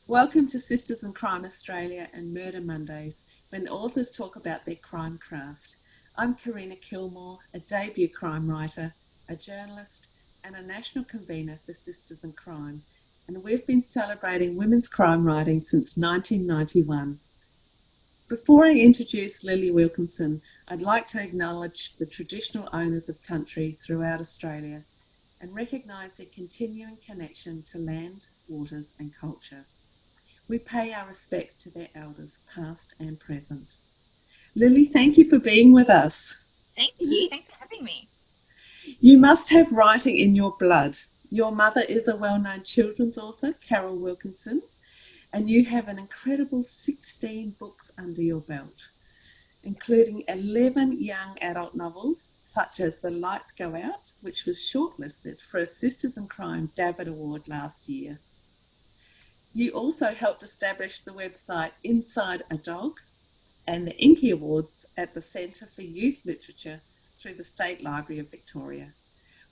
Welcome to Sisters in Crime Australia and Murder Mondays, when authors talk about their crime craft. I'm Karina Kilmore, a debut crime writer, a journalist, and a national convener for Sisters in Crime, and we've been celebrating women's crime writing since 1991. Before I introduce Lili Wilkinson, I'd like to acknowledge the traditional owners of country throughout Australia and recognise their continuing connection to land, waters and culture. We pay our respects to their elders, past and present. Lili, thank you for being with us. Thank you. Thanks for having me. You must have writing in your blood. Your mother is a well-known children's author, Carol Wilkinson, and you have an incredible 16 books under your belt, including 11 young adult novels, such as The Lights Go Out, which was shortlisted for a Sisters in Crime Davitt Award last year. You also helped establish the website Inside a Dog and the Inky Awards at the Centre for Youth Literature through the State Library of Victoria.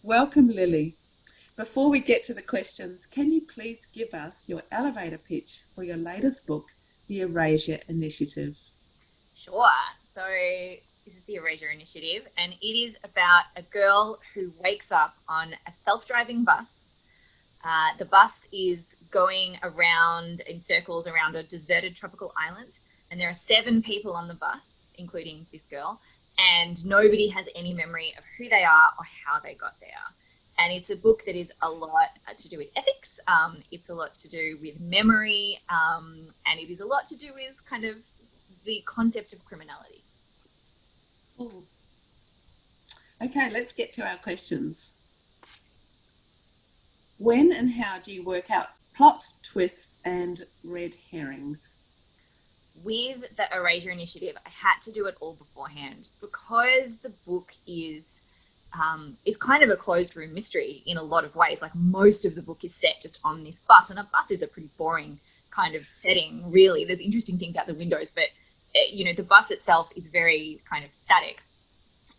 Welcome, Lili. Before we get to the questions, can you please give us your elevator pitch for your latest book, the Erasure Initiative? Sure. So this is the Erasure Initiative, and it is about a girl who wakes up on a self-driving bus. The bus is going around in circles around a deserted tropical island, and there are 7 people on the bus, including this girl, and nobody has any memory of who they are or how they got there. And it's a book that is a lot to do with ethics. It's a lot to do with memory, and it is a lot to do with kind of the concept of criminality. Ooh. Okay, let's get to our questions. When and how do you work out plot, twists, and red herrings? With the Erasure Initiative, I had to do it all beforehand because the book is it's kind of a closed room mystery in a lot of ways. Like, most of the book is set just on this bus, and a bus is a pretty boring kind of setting, really. There's interesting things out the windows, but the bus itself is very kind of static,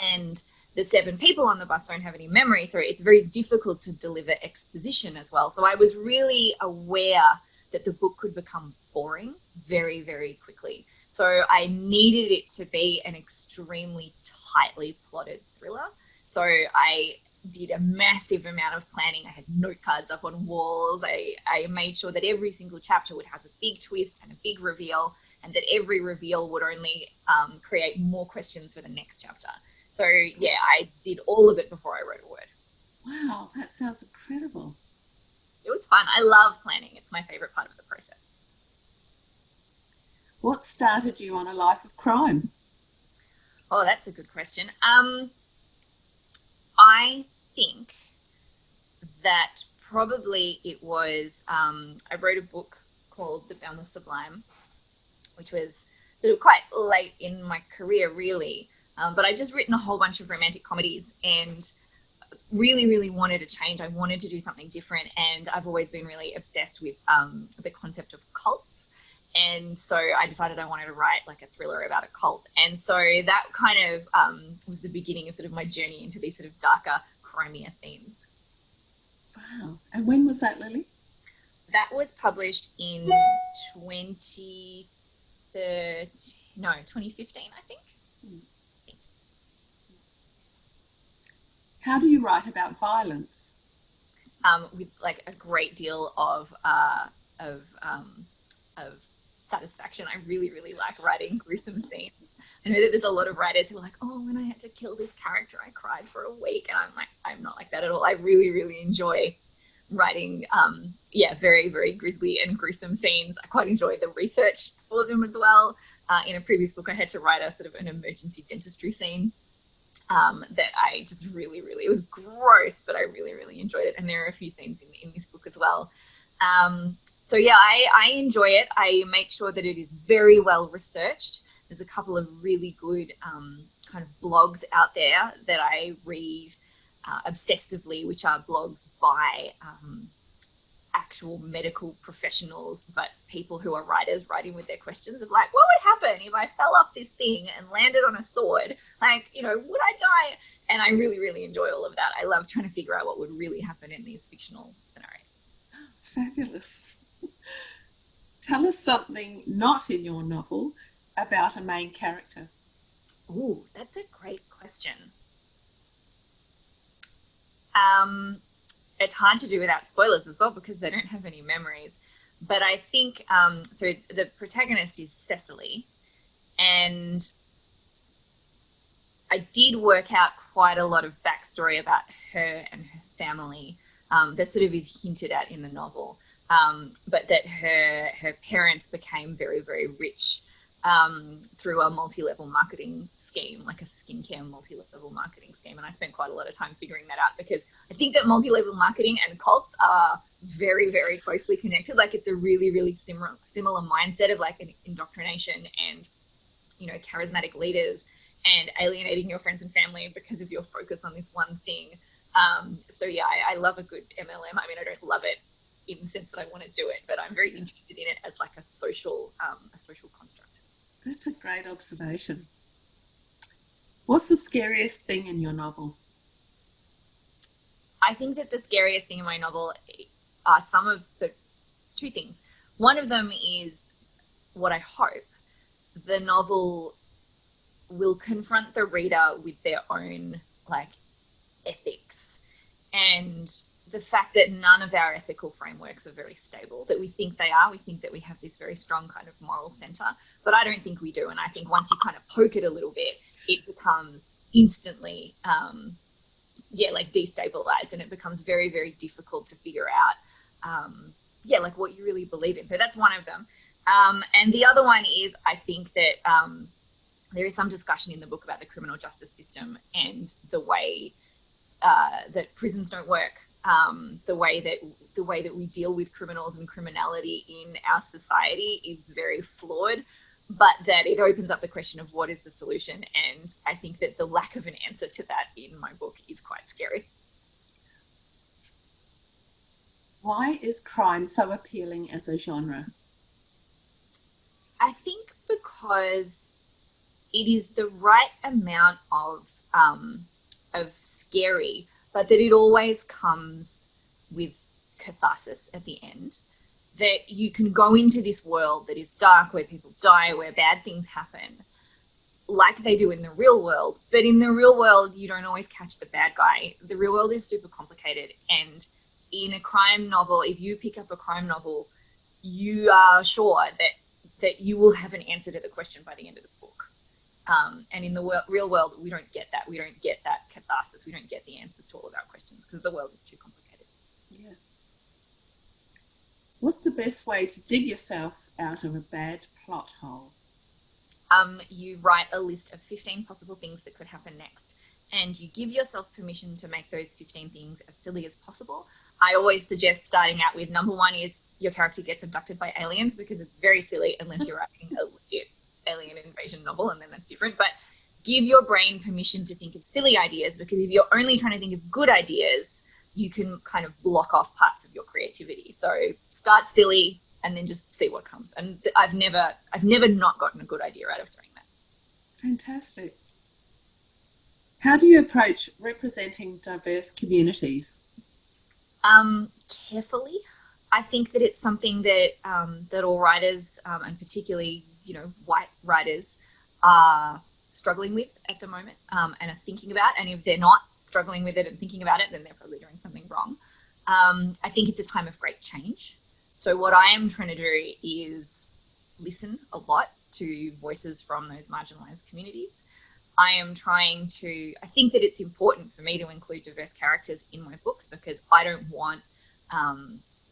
and the 7 people on the bus don't have any memory, so it's very difficult to deliver exposition as well. So I was really aware that the book could become boring very, very quickly. So I needed it to be an extremely tightly plotted thriller. So I did a massive amount of planning. I had note cards up on walls. I made sure that every single chapter would have a big twist and a big reveal, and that every reveal would only create more questions for the next chapter. So yeah, I did all of it before I wrote a word. Wow, that sounds incredible. It was fun. I love planning. It's my favorite part of the process. What started you on a life of crime? Oh, that's a good question. I think that probably it was, I wrote a book called The Boundless Sublime, which was sort of quite late in my career, really. But I just written a whole bunch of romantic comedies and really, really wanted a change. I wanted to do something different. And I've always been really obsessed with the concept of cults. And so I decided I wanted to write like a thriller about a cult. And so that kind of was the beginning of sort of my journey into these sort of darker, crimier themes. Wow. And when was that, Lili? That was published in 2015, I think. How do you write about violence? With like a great deal of satisfaction. I really, really like writing gruesome scenes. I know that there's a lot of writers who are like, oh, when I had to kill this character, I cried for a week. And I'm like, I'm not like that at all. I really, really enjoy writing, very, very grisly and gruesome scenes. I quite enjoy the research for them as well. In a previous book, I had to write a sort of an emergency dentistry scene that I just really, really, it was gross, but I really, really enjoyed it. And there are a few scenes in this book as well. So yeah, I enjoy it. I make sure that it is very well researched. There's a couple of really good kind of blogs out there that I read obsessively, which are blogs by actual medical professionals, but people who are writers writing with their questions of like, what would happen if I fell off this thing and landed on a sword? Like, would I die? And I really, really enjoy all of that. I love trying to figure out what would really happen in these fictional scenarios. Fabulous. Tell us something not in your novel about a main character. Ooh, that's a great question. It's hard to do without spoilers as well because they don't have any memories. But I think so. The protagonist is Cecily, and I did work out quite a lot of backstory about her and her family that sort of is hinted at in the novel, but that her parents became very, very rich through a multi-level marketing scheme, like a skincare multi-level marketing scheme. And I spent quite a lot of time figuring that out because I think that multi-level marketing and cults are very, very closely connected. Like it's a really, really similar mindset of like an indoctrination and, you know, charismatic leaders and alienating your friends and family because of your focus on this one thing. So yeah, I love a good MLM. I mean, I don't love it in the sense that I want to do it, but I'm very interested in it as like a social construct. That's a great observation. What's the scariest thing in your novel? I think that the scariest thing in my novel are some of the two things. One of them is what I hope the novel will confront the reader with their own like ethics and the fact that none of our ethical frameworks are very stable, that we think they are. We think that we have this very strong kind of moral center, but I don't think we do. And I think once you kind of poke it a little bit, it becomes instantly, like destabilized, and it becomes very, very difficult to figure out, like what you really believe in. So that's one of them. And the other one is, I think that there is some discussion in the book about the criminal justice system and the way that prisons don't work, the way that we deal with criminals and criminality in our society is very flawed, but that it opens up the question of what is the solution. And I think that the lack of an answer to that in my book is quite scary. Why is crime so appealing as a genre? I think because it is the right amount of scary, but that it always comes with catharsis at the end. That you can go into this world that is dark, where people die, where bad things happen, like they do in the real world. But in the real world, you don't always catch the bad guy. The real world is super complicated. And in a crime novel, if you pick up a crime novel, you are sure that you will have an answer to the question by the end of the book. And in the real world, we don't get that. We don't get that catharsis. We don't get the answers to all of our questions because the world is too complicated. Yeah. What's the best way to dig yourself out of a bad plot hole? You write a list of 15 possible things that could happen next, and you give yourself permission to make those 15 things as silly as possible. I always suggest starting out with number one is your character gets abducted by aliens, because it's very silly unless you're writing a legit alien invasion novel, and then that's different. But give your brain permission to think of silly ideas, because if you're only trying to think of good ideas, you can kind of block off parts of your creativity. So start silly and then just see what comes. And I've never not gotten a good idea out of doing that. Fantastic. How do you approach representing diverse communities? Carefully. I think that it's something that that all writers, and particularly, white writers, are struggling with at the moment, and are thinking about. And if they're not struggling with it and thinking about it, then they're probably doing something wrong. I think it's a time of great change. So what I am trying to do is listen a lot to voices from those marginalized communities. I think that it's important for me to include diverse characters in my books, because I don't want,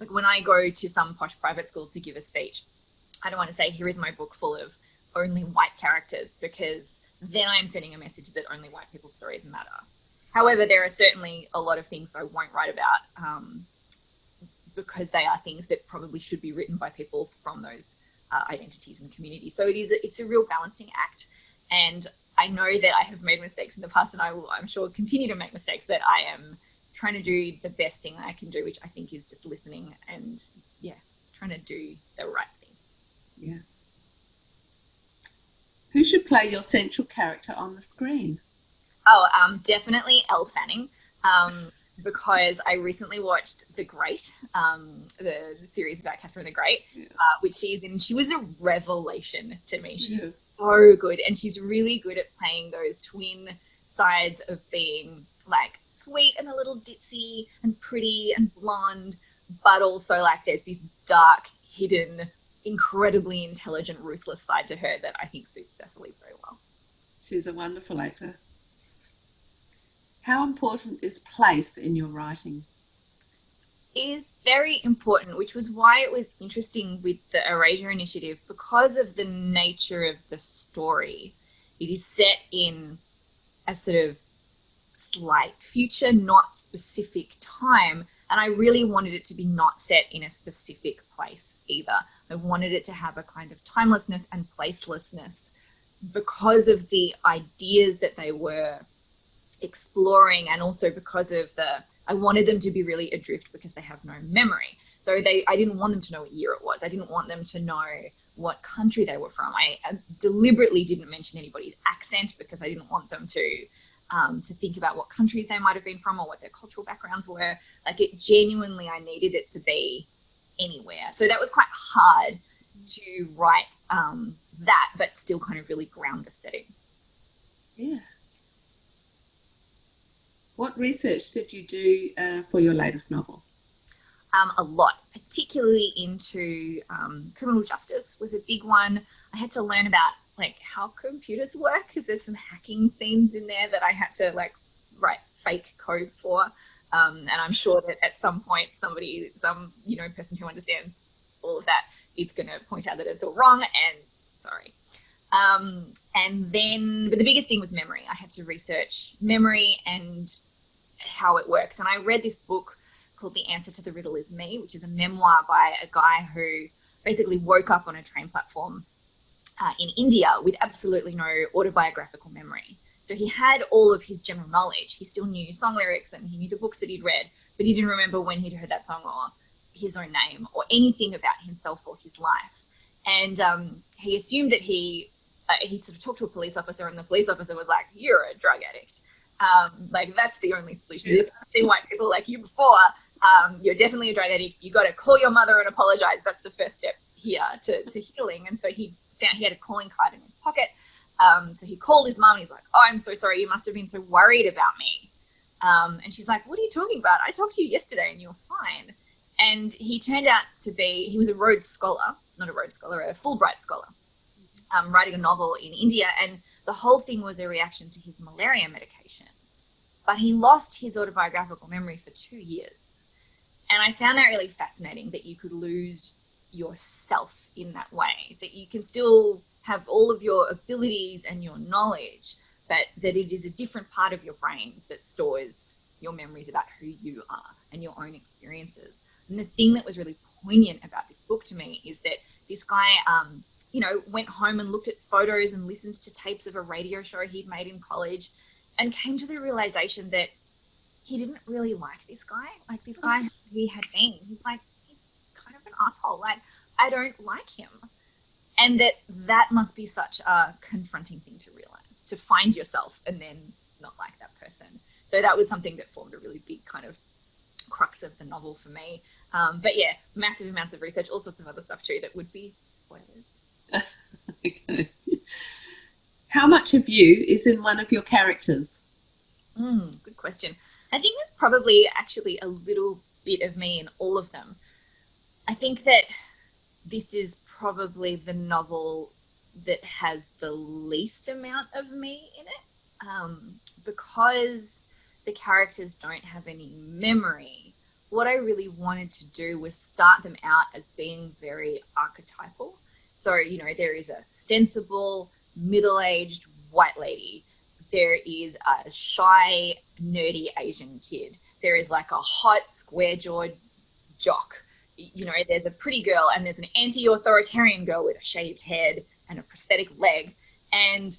like when I go to some posh private school to give a speech, I don't want to say, here is my book full of only white characters, because then I'm sending a message that only white people's stories matter. However, there are certainly a lot of things I won't write about, because they are things that probably should be written by people from those identities and communities. So it's a real balancing act. And I know that I have made mistakes in the past, and I will, I'm sure, continue to make mistakes, but I am trying to do the best thing I can do, which I think is just listening and, trying to do the right thing. Yeah. Who should play your central character on the screen? Oh, definitely Elle Fanning. because I recently watched The Great, the series about Catherine the Great, which she's in. She was a revelation to me. She's so good, and she's really good at playing those twin sides of being like sweet and a little ditzy and pretty and blonde, but also like there's this dark, hidden, incredibly intelligent, ruthless side to her that I think suits Cecily very well. She's a wonderful actor. How important is place in your writing? It is very important, which was why it was interesting with the Erasure Initiative, because of the nature of the story. It is set in a sort of slight future, not specific time, and I really wanted it to be not set in a specific place either. I wanted it to have a kind of timelessness and placelessness because of the ideas that they were exploring, and also because of I wanted them to be really adrift because they have no memory. So I didn't want them to know what year it was. I didn't want them to know what country they were from. I deliberately didn't mention anybody's accent because I didn't want them to think about what countries they might have been from or what their cultural backgrounds were. Like, it genuinely, I needed it to be anywhere. So that was quite hard to write that, but still kind of really ground the setting. Yeah. What research did you do for your latest novel? A lot, particularly into criminal justice was a big one. I had to learn about like how computers work, because there's some hacking scenes in there that I had to like write fake code for. And I'm sure that at some point some person who understands all of that is going to point out that it's all wrong, and sorry. And then, but the biggest thing was memory. I had to research memory and how it works. And I read this book called The Answer to the Riddle Is Me, which is a memoir by a guy who basically woke up on a train platform in India with absolutely no autobiographical memory. So he had all of his general knowledge. He still knew song lyrics and he knew the books that he'd read, but he didn't remember when he'd heard that song or his own name or anything about himself or his life. And he assumed that he sort of talked to a police officer, and the police officer was like, "You're a drug addict. Like, that's the only solution. I've seen white people like you before. You're definitely a drug addict. You got to call your mother and apologize. That's the first step here to healing." And so he found he had a calling card in his pocket. So he called his mum and he's like, "Oh, I'm so sorry. You must have been so worried about me." And she's like, "What are you talking about? I talked to you yesterday and you were fine." And he turned out to be, he was a Rhodes Scholar, not a Rhodes Scholar, a Fulbright Scholar, writing a novel in India. And the whole thing was a reaction to his malaria medication. But he lost his autobiographical memory for 2 years. And I found that really fascinating, that you could lose yourself in that way, that you can still have all of your abilities and your knowledge, but that it is a different part of your brain that stores your memories about who you are and your own experiences. And the thing that was really poignant about this book to me is that this guy, went home and looked at photos and listened to tapes of a radio show he'd made in college, and came to the realization that he didn't really like this guy. Like, this guy he had been, he's like, he's kind of an asshole. Like, I don't like him. And that must be such a confronting thing to realize, to find yourself and then not like that person. So that was something that formed a really big kind of crux of the novel for me. But yeah, massive amounts of research, all sorts of other stuff too that would be spoilers. Okay. How much of you is in one of your characters? Good question. I think there's probably actually a little bit of me in all of them. I think that this is probably the novel that has the least amount of me in it, because the characters don't have any memory. What I really wanted to do was start them out as being very archetypal. So, there is a sensible, middle-aged white lady. There is a shy, nerdy Asian kid. There is like a hot, square-jawed jock. There's a pretty girl, and there's an anti-authoritarian girl with a shaved head and a prosthetic leg. And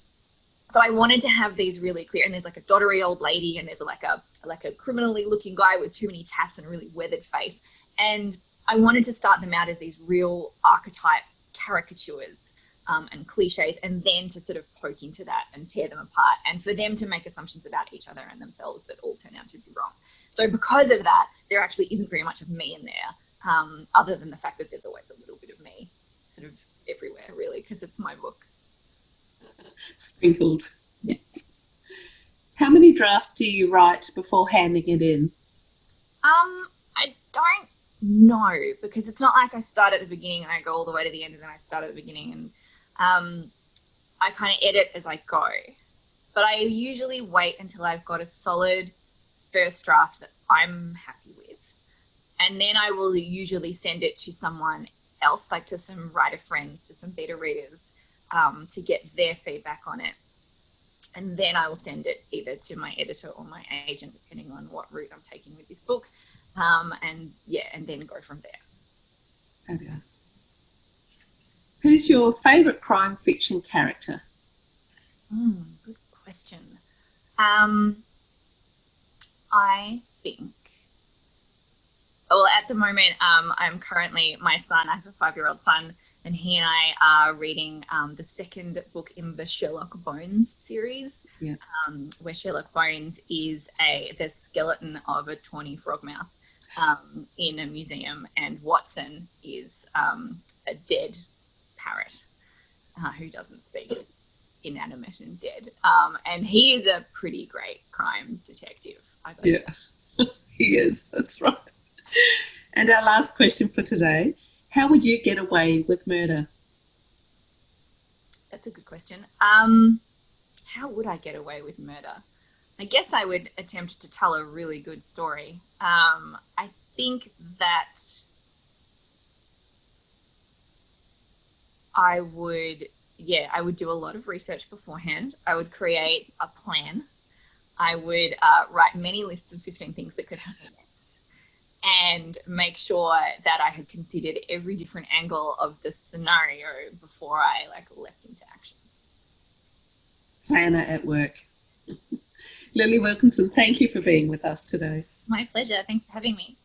so I wanted to have these really clear, and there's like a doddery old lady, and there's like a criminally looking guy with too many tats and a really weathered face. And I wanted to start them out as these real archetype caricatures and cliches, and then to sort of poke into that and tear them apart, and for them to make assumptions about each other and themselves that all turn out to be wrong. So because of that, there actually isn't very much of me in there, other than the fact that there's always a little bit of me sort of everywhere, really, because it's my book. Sprinkled. Yeah. How many drafts do you write before handing it in? I don't know, because it's not like I start at the beginning and I go all the way to the end and then I start at the beginning, and I kind of edit as I go. But I usually wait until I've got a solid first draft that I'm happy with. And then I will usually send it to someone else, like to some writer friends, to some beta readers, to get their feedback on it. And then I will send it either to my editor or my agent, depending on what route I'm taking with this book. And then go from there. Fabulous. Who's your favourite crime fiction character? Good question. I think, well, at the moment, I'm currently, my son, I have a 5-year-old son, and he and I are reading the second book in the Sherlock Bones series, where Sherlock Bones is the skeleton of a tawny frogmouth in a museum, and Watson is a dead parrot who doesn't speak, is inanimate and dead. And he is a pretty great crime detective, I gotta say. He is, that's right. And our last question for today, how would you get away with murder? That's a good question. How would I get away with murder? I guess I would attempt to tell a really good story. I think that I would do a lot of research beforehand. I would create a plan. I would write many lists of 15 things that could happen next, and make sure that I had considered every different angle of the scenario before I leapt into action. Planner at work. Lili Wilkinson, thank you for being with us today. My pleasure. Thanks for having me.